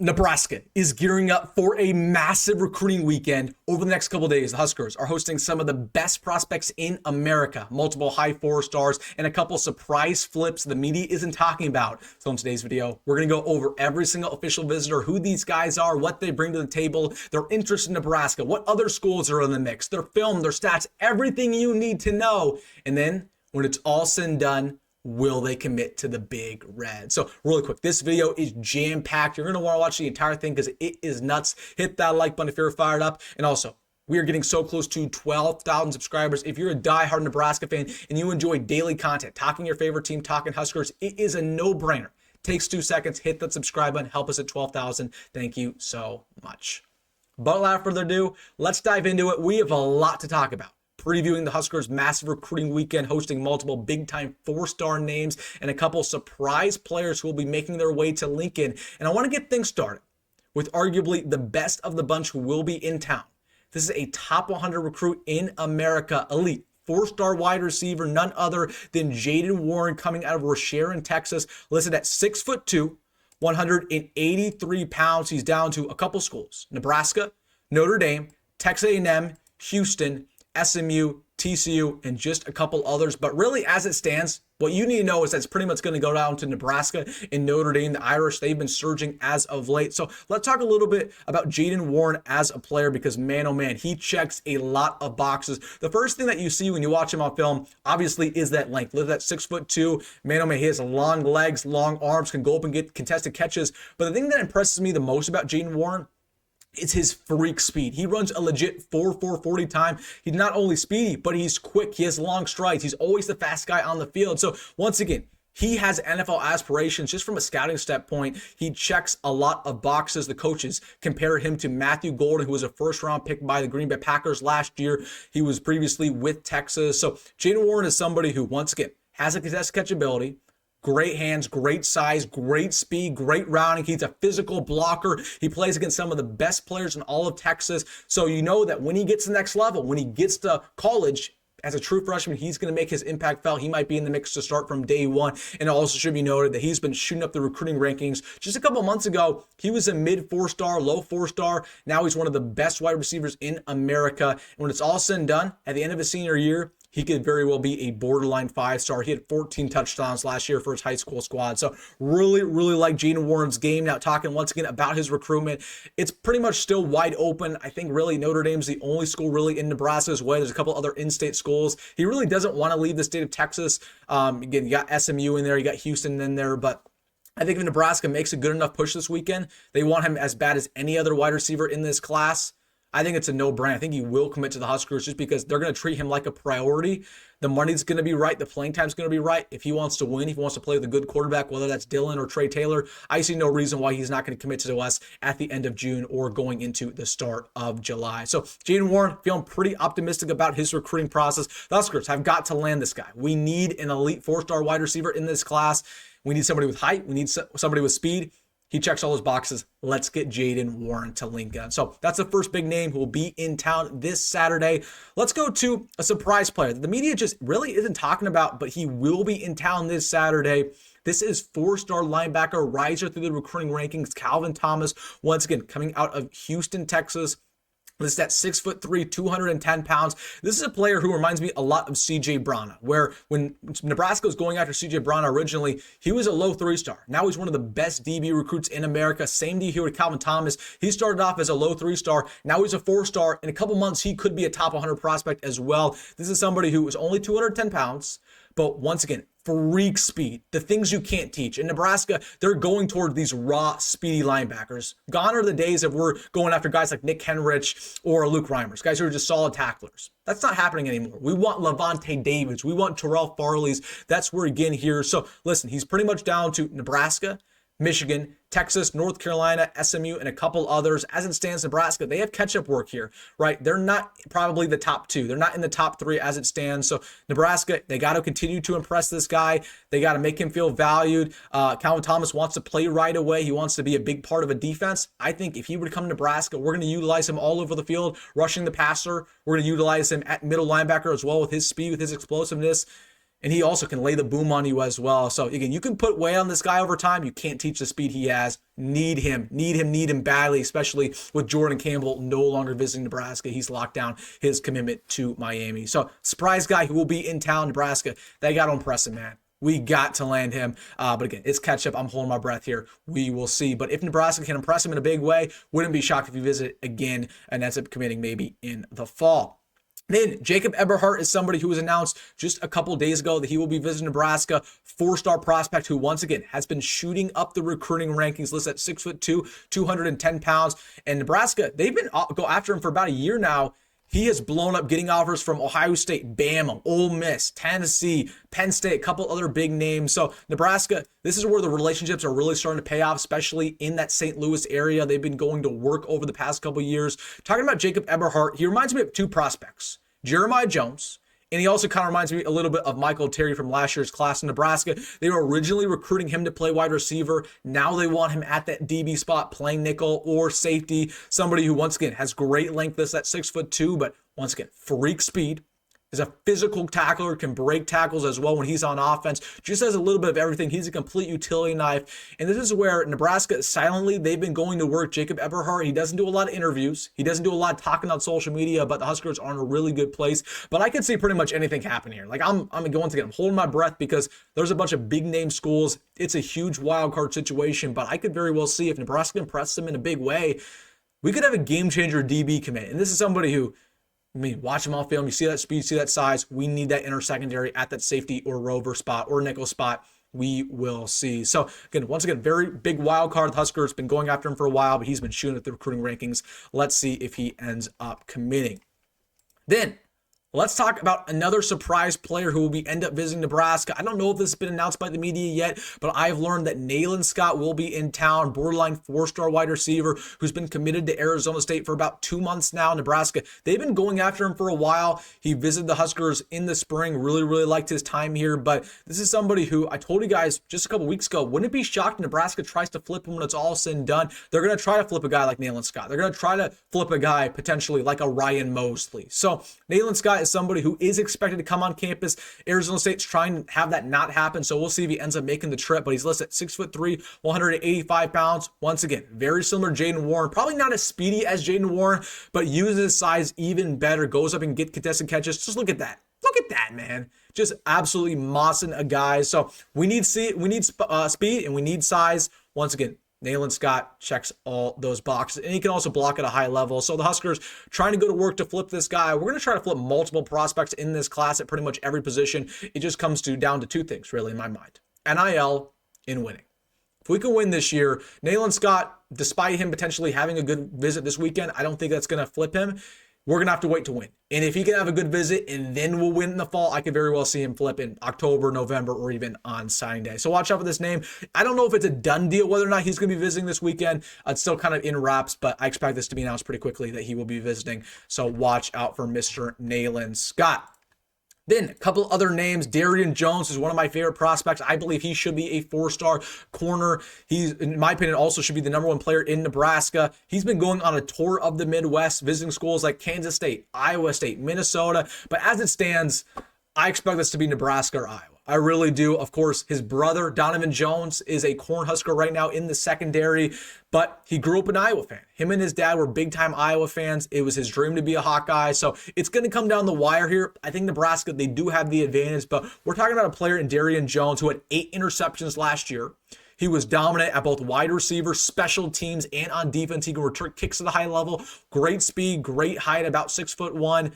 Nebraska is gearing up for a massive recruiting weekend. Over the next couple of days, the Huskers are hosting some of the best prospects in America, multiple high 4-stars, and a couple surprise flips the media isn't talking about. So in today's video, we're going to go over every single official visitor, who these guys are, what they bring to the table, their interest in Nebraska, what other schools are in the mix, their film, their stats, everything you need to know. And then when it's all said and done, will they commit to the Big Red? So really quick, this video is jam-packed. You're going to want to watch the entire thing because it is nuts. Hit that like button if you're fired up. And also, we are getting so close to 12,000 subscribers. If you're a diehard Nebraska fan and you enjoy daily content, talking your favorite team, talking Huskers, it is a no-brainer. Takes 2 seconds. Hit that subscribe button. Help us at 12,000. Thank you so much. But without further ado, let's dive into it. We have a lot to talk about. Previewing the Huskers' massive recruiting weekend, hosting multiple big-time 4-star names and a couple surprise players who will be making their way to Lincoln. And I want to get things started with arguably the best of the bunch who will be in town. This is a top 100 recruit in America, elite 4-star wide receiver, none other than Jayden Warren, coming out of Rocheron, Texas, listed at 6'2", 183 pounds. He's down to a couple schools: Nebraska, Notre Dame, Texas A&M, Houston, SMU, TCU, and just a couple others. But really, as it stands, what you need to know is that it's pretty much going to go down to Nebraska and Notre Dame. The Irish, they've been surging as of late. So let's talk a little bit about Jayden Warren as a player, because man, oh man, he checks a lot of boxes. The first thing that you see when you watch him on film, obviously, is that length. Look at that 6'2". Man, oh man, he has long legs, long arms, can go up and get contested catches. But the thing that impresses me the most about Jayden Warren, it's his freak speed. He runs a legit 4.40 time. He's not only speedy, but he's quick. He has long strides. He's always the fast guy on the field. So once again, he has NFL aspirations. Just from a scouting step point, he checks a lot of boxes. The coaches compare him to Matthew Golden, who was a first-round pick by the Green Bay Packers last year. He was previously with Texas. So Jayden Warren is somebody who, once again, has a contested catch ability, great hands, great size, great speed, great rounding. He's a physical blocker. He plays against some of the best players in all of Texas. So you know that when he gets to the next level, when he gets to college, as a true freshman, he's going to make his impact felt. He might be in the mix to start from day one. And it also should be noted that he's been shooting up the recruiting rankings. Just a couple months ago, he was a mid 4-star, low 4-star. Now he's one of the best wide receivers in America. And when it's all said and done, at the end of his senior year, he could very well be a borderline 5-star. He had 14 touchdowns last year for his high school squad. So really like Jayden Warren's game. Now talking once again about his recruitment, it's pretty much still wide open. I think really Notre Dame's the only school really in Nebraska's way. There's a couple other in-state schools. He really doesn't want to leave the state of Texas. Again, you got SMU in there, you got Houston in there, but I think if Nebraska makes a good enough push this weekend, they want him as bad as any other wide receiver in this class. I think it's a no-brainer. I think he will commit to the Huskers just because they're going to treat him like a priority. The money's going to be right. The playing time's going to be right. If he wants to win, if he wants to play with a good quarterback, whether that's Dylan or Trey Taylor, I see no reason why he's not going to commit to us at the end of June or going into the start of July. So Jayden Warren, feeling pretty optimistic about his recruiting process. The Huskers have got to land this guy. We need an elite 4-star wide receiver in this class. We need somebody with height. We need somebody with speed. He checks all those boxes. Let's get Jayden Warren to Lincoln. So that's the first big name who will be in town this Saturday. Let's go to a surprise player that the media just really isn't talking about, but he will be in town this Saturday. This is 4-star linebacker, riser through the recruiting rankings, Calvin Thomas, once again coming out of Houston, Texas. This is at 6'3", 210 pounds. This is a player who reminds me a lot of CJ Brana, where when Nebraska was going after CJ Brana originally, he was a low 3-star. Now he's one of the best DB recruits in America. Same deal here with Calvin Thomas. He started off as a low 3-star. Now he's a 4-star. In a couple months, he could be a top 100 prospect as well. This is somebody who was only 210 pounds, but once again, freak speed, the things you can't teach. In Nebraska, they're going toward these raw, speedy linebackers. Gone are the days of we're going after guys like Nick Heinrich or Luke Reimers, guys who are just solid tacklers. That's not happening anymore. We want Levante Davids. We want Terrell Farley's. That's where again here. So listen, he's pretty much down to Nebraska, Michigan, Texas, North Carolina, SMU, and a couple others. As it stands, Nebraska, they have catch-up work here, right? They're not probably the top 2. They're not in the top 3 as it stands. So Nebraska, they got to continue to impress this guy. They got to make him feel valued. Calvin Thomas wants to play right away. He wants to be a big part of a defense. I think if he were to come to Nebraska, we're going to utilize him all over the field, rushing the passer. We're going to utilize him at middle linebacker as well with his speed, with his explosiveness. And he also can lay the boom on you as well. So again, you can put weight on this guy over time. You can't teach the speed he has. Need him badly, especially with Jordan Campbell no longer visiting Nebraska. He's locked down his commitment to Miami. So surprise guy who will be in town, Nebraska. They got to impress him, man. We got to land him. But again, it's catch-up. I'm holding my breath here. We will see. But if Nebraska can impress him in a big way, wouldn't be shocked if he visit again and ends up committing maybe in the fall. Then Jacob Eberhardt is somebody who was announced just a couple days ago that he will be visiting Nebraska. 4-star prospect who once again has been shooting up the recruiting rankings, listed at 6'2", 210 pounds. And Nebraska, they've been go after him for about a year now. He has blown up, getting offers from Ohio State, Bama, Ole Miss, Tennessee, Penn State, a couple other big names. So Nebraska, this is where the relationships are really starting to pay off, especially in that St. Louis area. They've been going to work over the past couple years. Talking about Jacob Eberhardt, he reminds me of two prospects, Jeremiah Jones, and he also kind of reminds me a little bit of Michael Terry from last year's class in Nebraska. They were originally recruiting him to play wide receiver. Now they want him at that DB spot, playing nickel or safety. Somebody who, once again, has great length. This at 6'2", but once again, freak speed. Is a physical tackler, can break tackles as well when he's on offense. Just has a little bit of everything. He's a complete utility knife. And this is where Nebraska, silently, they've been going to work Jacob Eberhardt. He doesn't do a lot of interviews. He doesn't do a lot of talking on social media, but the Huskers are in a really good place. But I could see pretty much anything happen here. Like, I'm going to get, I'm holding my breath because there's a bunch of big name schools. It's a huge wild card situation, but I could very well see if Nebraska impresses them in a big way, we could have a game changer DB commit. And this is somebody who, I mean, watch him on film. You see that speed, see that size. We need that inner secondary at that safety or rover spot or nickel spot. We will see. So again, once again, very big wild card. The Huskers been going after him for a while, but he's been shooting at the recruiting rankings. Let's see if he ends up committing. Then let's talk about another surprise player who will end up visiting Nebraska. I don't know if this has been announced by the media yet, but I've learned that Nayland Scott will be in town, borderline 4-star wide receiver who's been committed to Arizona State for about 2 months now. Nebraska, they've been going after him for a while. He visited the Huskers in the spring, really liked his time here, but this is somebody who I told you guys just a couple weeks ago, wouldn't it be shocked if Nebraska tries to flip him when it's all said and done? They're going to try to flip a guy like Nayland Scott. They're going to try to flip a guy potentially like a Ryan Mosley. So Nayland Scott is somebody who is expected to come on campus. Arizona State's trying to have that not happen, so we'll see if he ends up making the trip, but he's listed at 6'3", 185 pounds. Once again, very similar to Jaden Warren. Probably not as speedy as Jaden Warren, but uses his size even better, goes up and get contested catches. Just look at that. Look at that, man. Just absolutely mossing a guy. So we need speed and we need size. Once again, Nayland Scott checks all those boxes, and he can also block at a high level. So the Huskers trying to go to work to flip this guy. We're going to try to flip multiple prospects in this class at pretty much every position. It just comes down to two things, really, in my mind. NIL and winning. If we can win this year, Nayland Scott, despite him potentially having a good visit this weekend, I don't think that's going to flip him. We're going to have to wait to win. And if he can have a good visit and then we'll win in the fall, I could very well see him flip in October, November, or even on signing day. So watch out for this name. I don't know if it's a done deal whether or not he's going to be visiting this weekend. It's still kind of in wraps, but I expect this to be announced pretty quickly that he will be visiting. So watch out for Mr. Nayland Scott. Then a couple other names. Darian Jones is one of my favorite prospects. I believe he should be a 4-star corner. He's, in my opinion, also should be the #1 player in Nebraska. He's been going on a tour of the Midwest, visiting schools like Kansas State, Iowa State, Minnesota. But as it stands, I expect this to be Nebraska or Iowa. I really do. Of course, his brother, Donovan Jones, is a Cornhusker right now in the secondary, but he grew up an Iowa fan. Him and his dad were big-time Iowa fans. It was his dream to be a Hawkeye, so it's going to come down the wire here. I think Nebraska, they do have the advantage, but we're talking about a player in Darian Jones who had 8 interceptions last year. He was dominant at both wide receiver, special teams, and on defense. He can return kicks at a high level. Great speed, great height, about 6'1".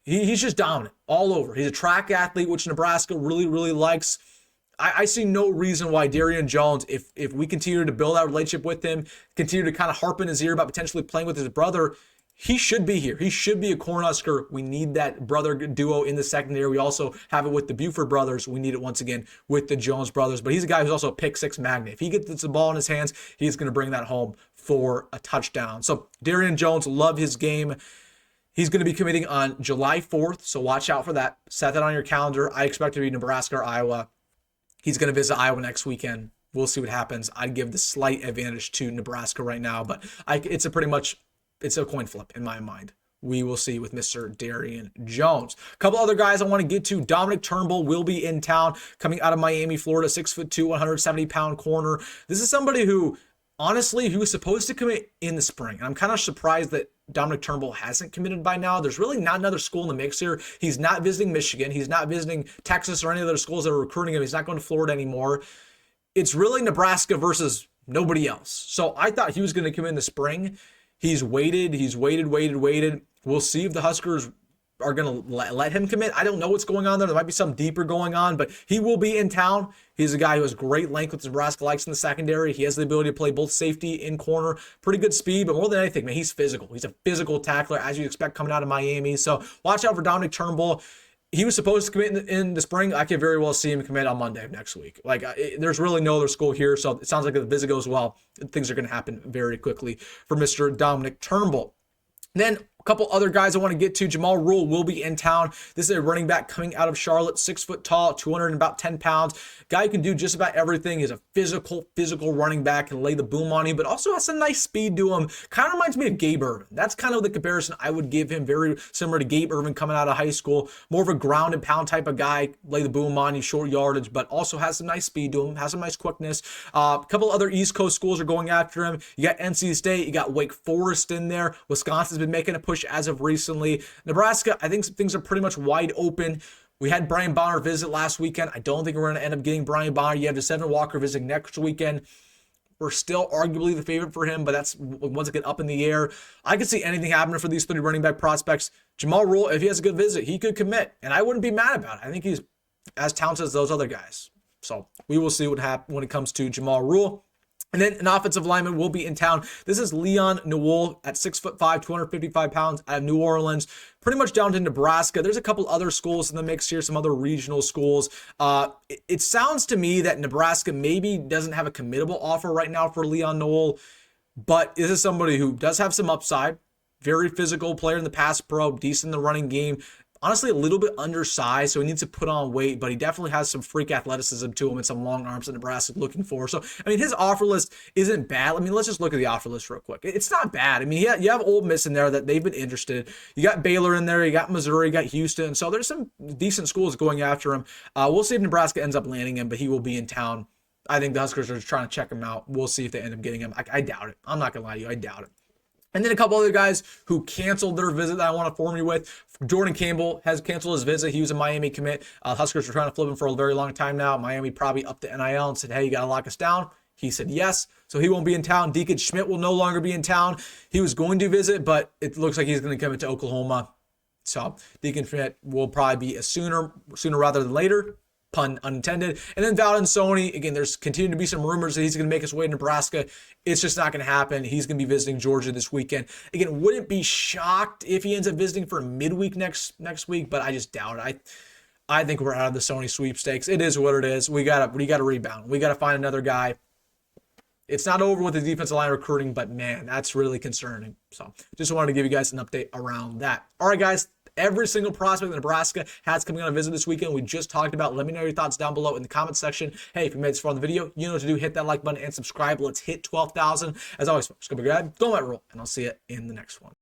He's just dominant all over. He's a track athlete, which Nebraska really likes. I see no reason why Darian Jones, if we continue to build our relationship with him, continue to kind of harp in his ear about potentially playing with his brother, he should be here. He should be a Cornhusker. We need that brother duo in the secondary. We also have it with the Buford brothers. We need it once again with the Jones brothers. But he's a guy who's also a pick-6 magnet. If he gets the ball in his hands, he's going to bring that home for a touchdown. So Darian Jones, love his game. He's going to be committing on July 4th, so watch out for that. Set that on your calendar. I expect it to be Nebraska or Iowa. He's going to visit Iowa next weekend. We'll see what happens. I'd give the slight advantage to Nebraska right now, but it's a coin flip in my mind. we will see with Mr. Darian Jones. A couple other guys I want to get to. Dominic Turnbull will be in town, coming out of Miami, Florida, 6'2", 170-pound corner. This is somebody who, honestly, he was supposed to commit in the spring. And I'm kind of surprised that Dominic Turnbull hasn't committed by now. There's really not another school in the mix here. He's not visiting Michigan. He's not visiting Texas or any other schools that are recruiting him. He's not going to Florida anymore. It's really Nebraska versus nobody else. So I thought he was going to come in the spring. He's waited. We'll see if the Huskers are going to let him commit. I don't know what's going on there. There might be something deeper going on, but he will be in town. He's a guy who has great length with Nebraska likes in the secondary. He has the ability to play both safety and corner. Pretty good speed, but more than anything, man, he's physical. He's a physical tackler, as you'd expect coming out of Miami. So watch out for Dominic Turnbull. He was supposed to commit in the spring. I could very well see him commit on Monday of next week. There's really no other school here, so it sounds like if the visit goes well, things are going to happen very quickly for Mr. Dominic Turnbull. Then a couple other guys I want to get to. Jamal Rule will be in town. This is a running back coming out of Charlotte, 6 foot tall, 210 pounds. Guy who can do just about everything. He's a physical running back, can lay the boom on you, but also has some nice speed to him. Kind of reminds me of Gabe Ervin. That's kind of the comparison I would give him. Very similar to Gabe Ervin coming out of high school. More of a ground and pound type of guy, lay the boom on you, short yardage, but also has some nice speed to him, has some nice quickness. A couple other East Coast schools are going after him. You got NC State, you got Wake Forest in there. Wisconsin's been making a push as of recently. Nebraska, I think things are pretty much wide open. We had Brian Bonner visit last weekend. I don't think we're going to end up getting Brian Bonner. You have DeSeven Walker visiting next weekend. We're still arguably the favorite for him, but that's once it get up in the air. I could see anything happening for these 3 running back prospects. Jamal Rule, if he has a good visit, he could commit, and I wouldn't be mad about it. I think he's as talented as those other guys. So we will see what happens when it comes to Jamal Rule. And then an offensive lineman will be in town. This is Leon Newell at 6'5", 255 pounds out of New Orleans, pretty much down to Nebraska. There's a couple other schools in the mix here, some other regional schools. It sounds to me that Nebraska maybe doesn't have a committable offer right now for Leon Newell, but this is somebody who does have some upside. Very physical player in the pass pro, decent in the running game. Honestly, a little bit undersized, so he needs to put on weight, but he definitely has some freak athleticism to him and some long arms that Nebraska's looking for. So, I mean, his offer list isn't bad. I mean, let's just look at the offer list real quick. It's not bad. I mean, you have Ole Miss in there that they've been interested. You got Baylor in there. You got Missouri. You got Houston. So there's some decent schools going after him. We'll see if Nebraska ends up landing him, but he will be in town. I think the Huskers are just trying to check him out. We'll see if they end up getting him. I doubt it. I'm not going to lie to you. I doubt it. And then a couple other guys who canceled their visit that I want to inform you with. Jordan Campbell has canceled his visit. He was a Miami commit. Huskers were trying to flip him for a very long time now. Miami probably upped the NIL and said, hey, you got to lock us down. He said yes, so he won't be in town. Deacon Schmidt will no longer be in town. He was going to visit, but it looks like he's going to come into Oklahoma. So Deacon Schmidt will probably be sooner rather than later. Pun unintended. And then Valdon Sony, again, there's continuing to be some rumors that he's going to make his way to Nebraska. It's just not going to happen. He's going to be visiting Georgia this weekend. Again, wouldn't be shocked if he ends up visiting for midweek next week, but I just doubt it. I think we're out of the Sony sweepstakes. It is what it is. We got to rebound. We got to find another guy. It's not over with the defensive line recruiting, but man, that's really concerning. So just wanted to give you guys an update around that. All right, guys. Every single prospect that Nebraska has coming on a visit this weekend, we just talked about. Let me know your thoughts down below in the comment section. Hey, if you made this far in the video, you know what to do. Hit that like button and subscribe. Let's hit 12,000. As always, folks, go big guy, don't let it roll, and I'll see you in the next one.